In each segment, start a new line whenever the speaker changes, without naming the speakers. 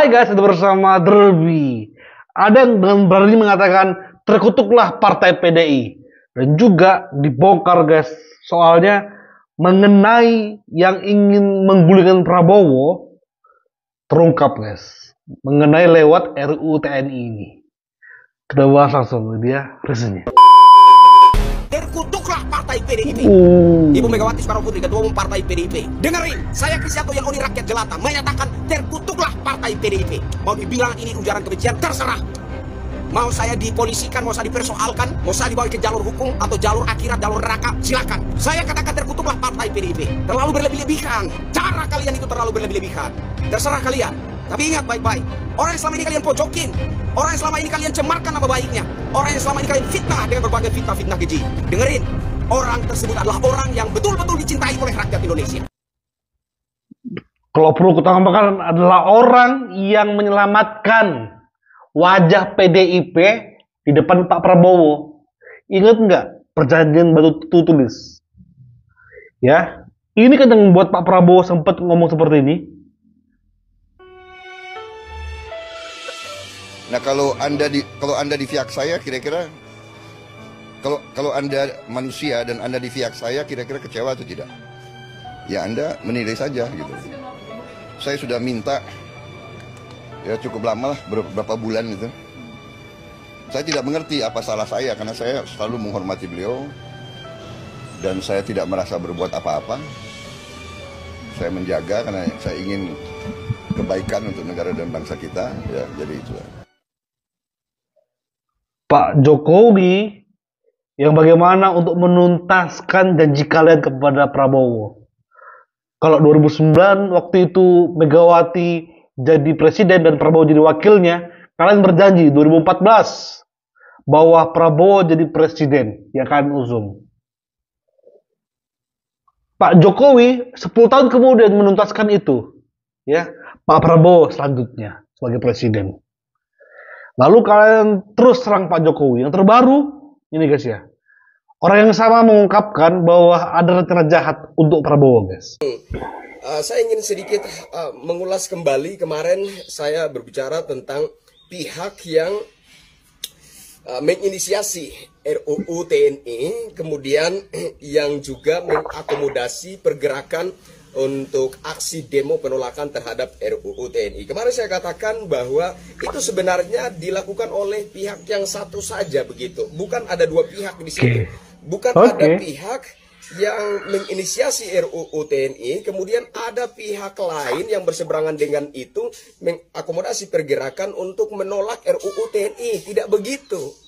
Hai guys, itu bersama Derby. Ada yang dengan berani mengatakan terkutuklah partai PDI. Dan juga dibongkar guys, soalnya mengenai yang ingin menggulingkan Prabowo terungkap guys. Mengenai lewat RUU TNI ini. Kita bahas langsung dia resunya.
Terkutuklah partai PDIP. Ibu Megawati Soekarno Putri, Ketua Umum Partai PDIP. Dengerin, saya Krisyanto yang oni rakyat jelata menyatakan terkutuklah partai PDIP. Mau dibilang ini ujaran kebencian, terserah. Mau saya dipolisikan, mau saya dipersoalkan, mau saya dibawa ke jalur hukum atau jalur akhirat, jalur neraka, silakan. Saya katakan terkutuklah partai PDIP. Terlalu berlebih-lebihan. Cara kalian itu terlalu berlebih-lebihan. Terserah kalian. Tapi ingat baik-baik, orang yang selama ini kalian pojokin, orang yang selama ini kalian cemarkan nama baiknya, orang yang selama ini kalian fitnah dengan berbagai fitnah-fitnah keji. Dengerin, orang tersebut adalah orang yang betul-betul dicintai oleh rakyat Indonesia.
Kalau perlu kutambahkan adalah orang yang menyelamatkan wajah PDIP di depan Pak Prabowo. Ingat nggak perjanjian batu tulis? Ya, ini kan yang membuat Pak Prabowo sempat ngomong seperti ini.
Nah, kalau anda di pihak saya, kira-kira kalau anda manusia dan anda di pihak saya, kira-kira kecewa atau tidak? Ya anda menilai saja gitu. Saya sudah minta ya cukup lama lah, beberapa bulan itu. Saya tidak mengerti apa salah saya karena saya selalu menghormati beliau dan saya tidak merasa berbuat apa-apa. Saya menjaga karena saya ingin kebaikan untuk negara dan bangsa kita. Ya, jadi itu.
Pak Jokowi yang bagaimana untuk menuntaskan janji kalian kepada Prabowo. Kalau 2009 waktu itu Megawati jadi presiden dan Prabowo jadi wakilnya, kalian berjanji 2014 bahwa Prabowo jadi presiden, ya kan Uzum. Pak Jokowi 10 tahun kemudian menuntaskan itu, ya. Pak Prabowo selanjutnya sebagai presiden. Lalu kalian terus serang Pak Jokowi. Yang terbaru, ini guys ya. Orang yang sama mengungkapkan bahwa ada rencana jahat untuk Prabowo guys.
Saya ingin sedikit mengulas kembali. Kemarin saya berbicara tentang pihak yang menginisiasi RUU TNI. Kemudian yang juga mengakomodasi pergerakan untuk aksi demo penolakan terhadap RUU TNI. Kemarin saya katakan bahwa itu sebenarnya dilakukan oleh pihak yang satu saja begitu. Bukan ada dua pihak di situ. Bukan ada pihak yang menginisiasi RUU TNI, kemudian ada pihak lain yang berseberangan dengan itu mengakomodasi pergerakan untuk menolak RUU TNI. Tidak begitu.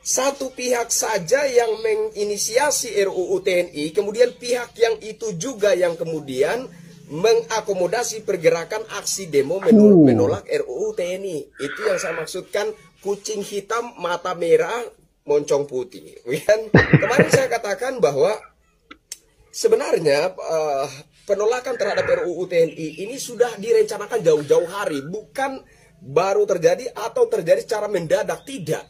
Satu pihak saja yang menginisiasi RUU TNI, kemudian pihak yang itu juga yang kemudian mengakomodasi pergerakan aksi demo menolak RUU TNI. Itu yang saya maksudkan kucing hitam, mata merah, moncong putih. Kemarin saya katakan bahwa sebenarnya penolakan terhadap RUU TNI ini sudah direncanakan jauh-jauh hari, bukan baru terjadi atau terjadi secara mendadak, tidak.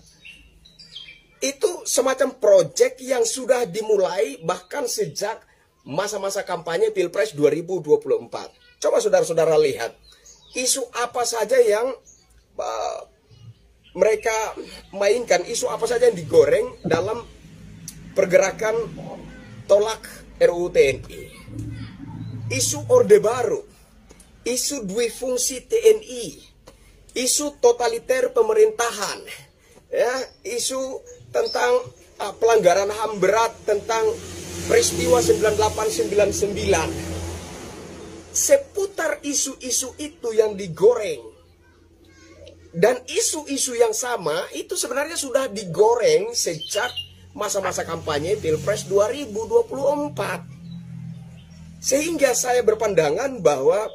Itu semacam proyek yang sudah dimulai bahkan sejak masa-masa kampanye Pilpres 2024. Coba saudara-saudara lihat, isu apa saja yang mereka mainkan, isu apa saja yang digoreng dalam pergerakan tolak RUU TNI. Isu Orde Baru, isu duifungsi TNI, isu totaliter pemerintahan, ya, isu tentang pelanggaran HAM berat, tentang peristiwa 9899. Seputar isu-isu itu yang digoreng. Dan isu-isu yang sama itu sebenarnya sudah digoreng sejak masa-masa kampanye Pilpres 2024. Sehingga saya berpandangan bahwa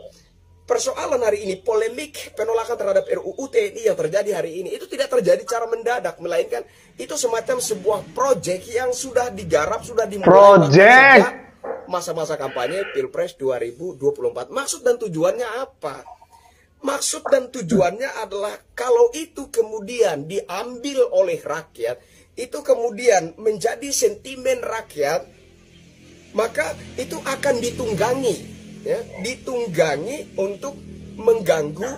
persoalan hari ini, polemik penolakan terhadap RUU TNI yang terjadi hari ini, itu tidak terjadi secara mendadak, melainkan itu semacam sebuah proyek yang sudah digarap, sudah dimulai sejak masa-masa kampanye Pilpres 2024. Maksud dan tujuannya apa? Maksud dan tujuannya adalah kalau itu kemudian diambil oleh rakyat, itu kemudian menjadi sentimen rakyat, maka itu akan ditunggangi. Ya, ditunggangi untuk mengganggu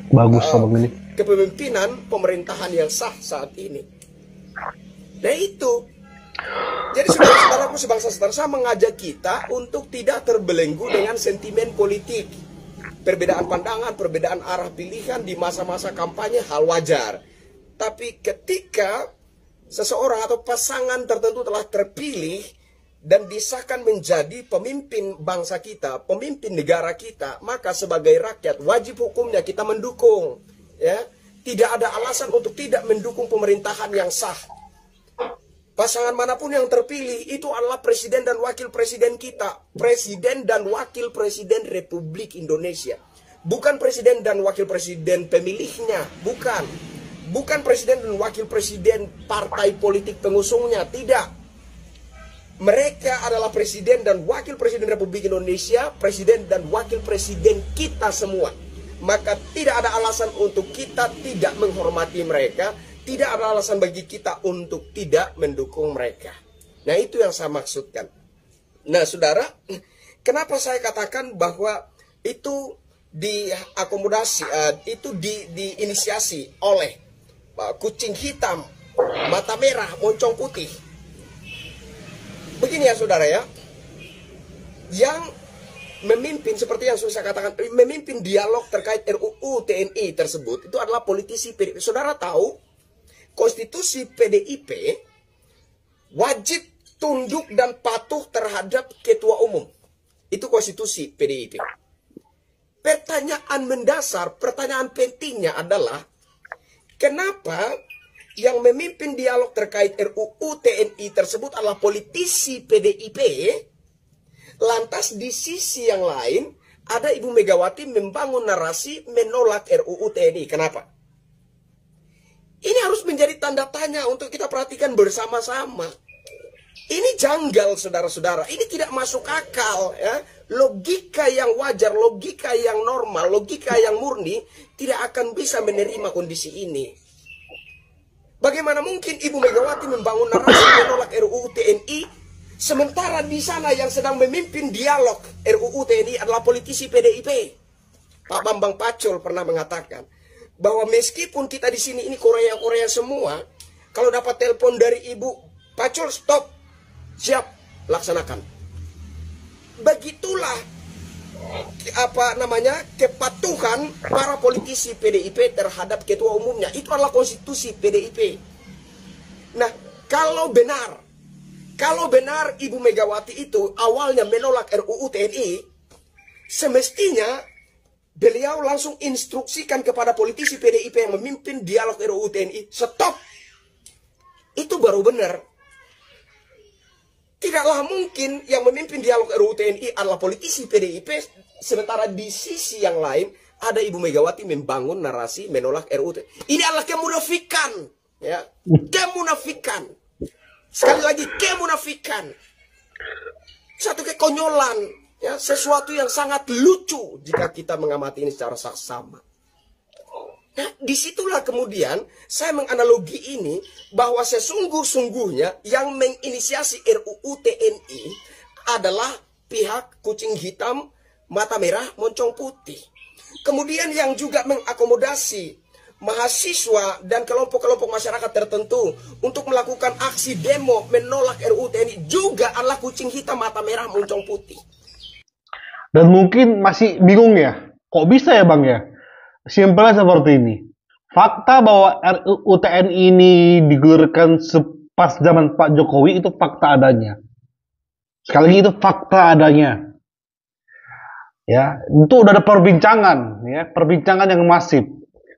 Bagus Abang ini.
kepemimpinan pemerintahan yang sah saat ini. Nah itu. Jadi saudara-saudaraku sebangsa-saudara, saya mengajak kita untuk tidak terbelenggu dengan sentimen politik. Perbedaan pandangan, perbedaan arah pilihan di masa-masa kampanye hal wajar. Tapi ketika seseorang atau pasangan tertentu telah terpilih dan disahkan menjadi pemimpin bangsa kita, pemimpin negara kita, maka sebagai rakyat wajib hukumnya kita mendukung. Ya, tidak ada alasan untuk tidak mendukung pemerintahan yang sah. Pasangan manapun yang terpilih itu adalah presiden dan wakil presiden kita. Presiden dan wakil presiden Republik Indonesia. Bukan presiden dan wakil presiden pemilihnya. Bukan. Bukan presiden dan wakil presiden partai politik pengusungnya. Tidak. Mereka adalah presiden dan wakil presiden Republik Indonesia. Presiden dan wakil presiden kita semua. Maka tidak ada alasan untuk kita tidak menghormati mereka. Tidak ada alasan bagi kita untuk tidak mendukung mereka. Nah, itu yang saya maksudkan. Nah, saudara, kenapa saya katakan bahwa itu diakomodasi, itu diinisiasi oleh kucing hitam, mata merah, moncong putih. Begini ya, saudara ya. Yang memimpin, seperti yang sudah saya katakan, memimpin dialog terkait RUU TNI tersebut, itu adalah politisi PDIP. Saudara tahu, konstitusi PDIP wajib tunduk dan patuh terhadap ketua umum. Itu konstitusi PDIP. Pertanyaan mendasar, pertanyaan pentingnya adalah, kenapa yang memimpin dialog terkait RUU TNI tersebut adalah politisi PDIP, lantas di sisi yang lain ada Ibu Megawati membangun narasi menolak RUU TNI. Kenapa? Ini harus menjadi tanda tanya untuk kita perhatikan bersama-sama. Ini janggal, saudara-saudara. Ini tidak masuk akal. Ya. Logika yang wajar, logika yang normal, logika yang murni tidak akan bisa menerima kondisi ini. Bagaimana mungkin Ibu Megawati membangun narasi menolak RUU TNI, sementara di sana yang sedang memimpin dialog RUU TNI adalah politisi PDIP. Pak Bambang Pacul pernah mengatakan bahwa meskipun kita di sini ini Korea semua, kalau dapat telepon dari Ibu Pacul, stop, siap, laksanakan. Begitulah kepatuhan para politisi PDIP terhadap ketua umumnya. Itu adalah konstitusi PDIP. Nah, kalau benar Ibu Megawati itu awalnya menolak RUU TNI, semestinya beliau langsung instruksikan kepada politisi PDIP yang memimpin dialog RUU TNI, stop. Itu baru benar. Tidaklah mungkin yang memimpin dialog RUU TNI adalah politisi PDIP, sementara di sisi yang lain ada Ibu Megawati membangun narasi menolak RUU TNI. Ini adalah kemunafikan, ya, kemunafikan. Sekali lagi kemunafikan. Satu kekonyolan. Ya, sesuatu yang sangat lucu jika kita mengamati ini secara saksama. Nah, disitulah kemudian saya menganalogi ini bahwa sesungguh-sungguhnya yang menginisiasi RUU TNI adalah pihak kucing hitam, mata merah, moncong putih. Kemudian yang juga mengakomodasi mahasiswa dan kelompok-kelompok masyarakat tertentu untuk melakukan aksi demo menolak RUU TNI juga adalah kucing hitam, mata merah, moncong putih.
Dan mungkin masih bingung ya, kok bisa ya Bang ya? Simpelnya seperti ini. Fakta bahwa RUU TNI ini digulirkan pas zaman Pak Jokowi itu fakta adanya. Sekali lagi itu fakta adanya. Ya, itu udah ada perbincangan, ya, perbincangan yang masif.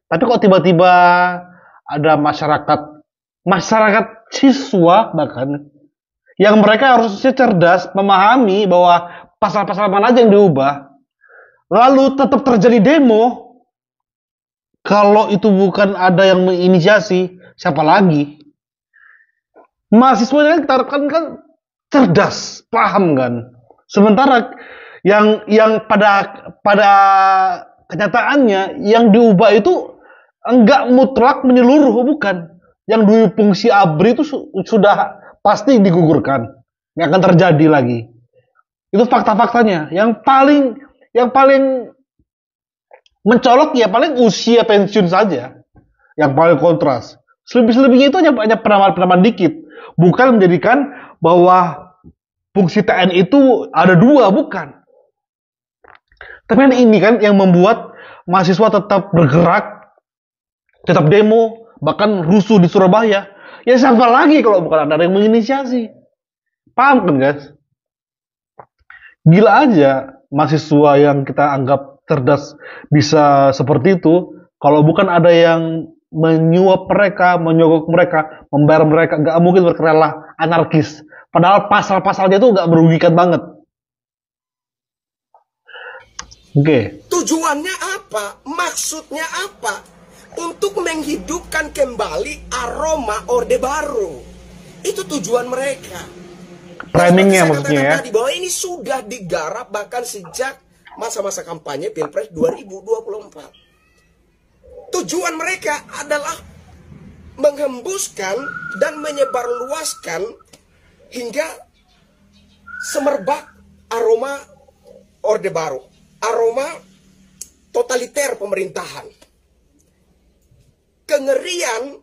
Tapi kok tiba-tiba ada masyarakat siswa bahkan, yang mereka harusnya cerdas memahami bahwa pasal-pasal mana aja yang diubah, lalu tetap terjadi demo. Kalau itu bukan ada yang menginisiasi, siapa lagi? Mahasiswanya kan cerdas, paham kan. Sementara yang pada kenyataannya yang diubah itu enggak mutlak menyeluruh, bukan. Yang dulu fungsi ABRI itu sudah pasti digugurkan, nggak akan terjadi lagi. Itu fakta-faktanya. Yang paling Mencolok ya paling usia pensiun saja yang paling kontras. Selebih-selebihnya itu hanya penamaan-penamaan dikit. Bukan menjadikan bahwa fungsi TNI itu ada dua, bukan. Tapi kan ini kan yang membuat mahasiswa tetap bergerak, tetap demo, bahkan rusuh di Surabaya. Ya siapa lagi kalau bukan ada yang menginisiasi. Paham kan guys? Gila aja mahasiswa yang kita anggap cerdas bisa seperti itu. Kalau bukan ada yang menyuap mereka, menyogok mereka, membayar mereka, nggak mungkin mereka rela anarkis. Padahal pasal-pasalnya itu nggak merugikan banget. Oke.
Tujuannya apa? Maksudnya apa? Untuk menghidupkan kembali aroma Orde Baru. Itu tujuan mereka.
Framingnya maksudnya ya.
Tadi bahwa ini sudah digarap bahkan sejak masa-masa kampanye Pilpres 2024. Tujuan mereka adalah menghembuskan dan menyebarluaskan hingga semerbak aroma Orde Baru, aroma totaliter pemerintahan, kengerian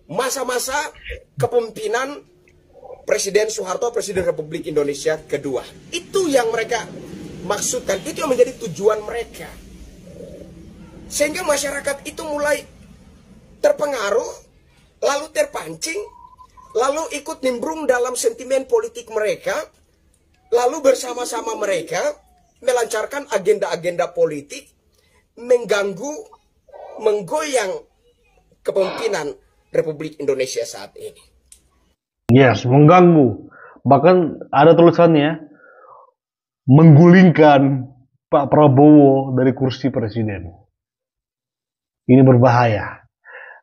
masa-masa kepemimpinan Presiden Soeharto, Presiden Republik Indonesia kedua. Itu yang mereka maksudkan, itu yang menjadi tujuan mereka. Sehingga masyarakat itu mulai terpengaruh, lalu terpancing, lalu ikut nimbrung dalam sentimen politik mereka, lalu bersama-sama mereka melancarkan agenda-agenda politik, mengganggu, menggoyang kepemimpinan Republik Indonesia saat ini.
Yes, mengganggu. Bahkan ada tulisannya, menggulingkan Pak Prabowo dari kursi presiden. Ini berbahaya.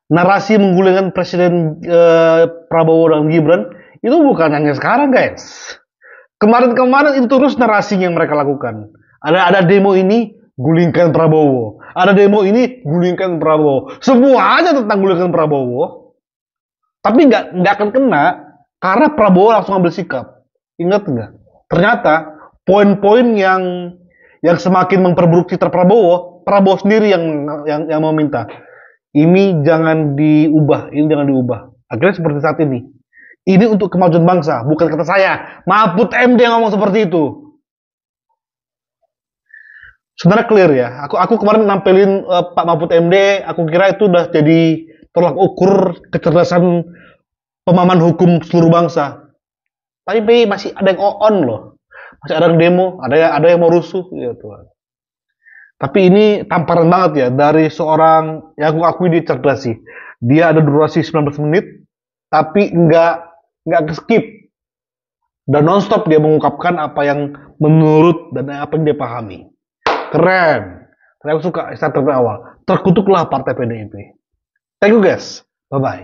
Narasi menggulingkan Presiden Prabowo dan Gibran itu bukan hanya sekarang guys. Kemarin-kemarin itu terus narasi yang mereka lakukan. Ada demo ini, gulingkan Prabowo. Ada demo ini, gulingkan Prabowo. Semua aja tentang gulingkan Prabowo. Tapi nggak akan kena karena Prabowo langsung ambil sikap. Ingat nggak? Ternyata poin-poin yang semakin memperburuk citra Prabowo sendiri yang meminta ini jangan diubah, ini jangan diubah. Akhirnya seperti saat ini. Ini untuk kemajuan bangsa, bukan kata saya. Mahfud MD yang ngomong seperti itu. Sebenarnya clear ya. Aku kemarin nampilin Pak Mahfud MD, aku kira itu udah jadi tolak ukur kecerdasan pemahaman hukum seluruh bangsa. Tapi masih ada yang on loh. Masih ada yang demo, ada yang mau rusuh gitu. Tapi ini tamparan banget ya dari seorang yang aku akui dia cerdas sih. Dia ada durasi 19 menit, tapi nggak skip dan nonstop dia mengungkapkan apa yang menurut dan apa yang dia pahami. Keren. Tapi aku suka statement awal. Terkutuklah partai PDIP. Thank you guys. Bye bye.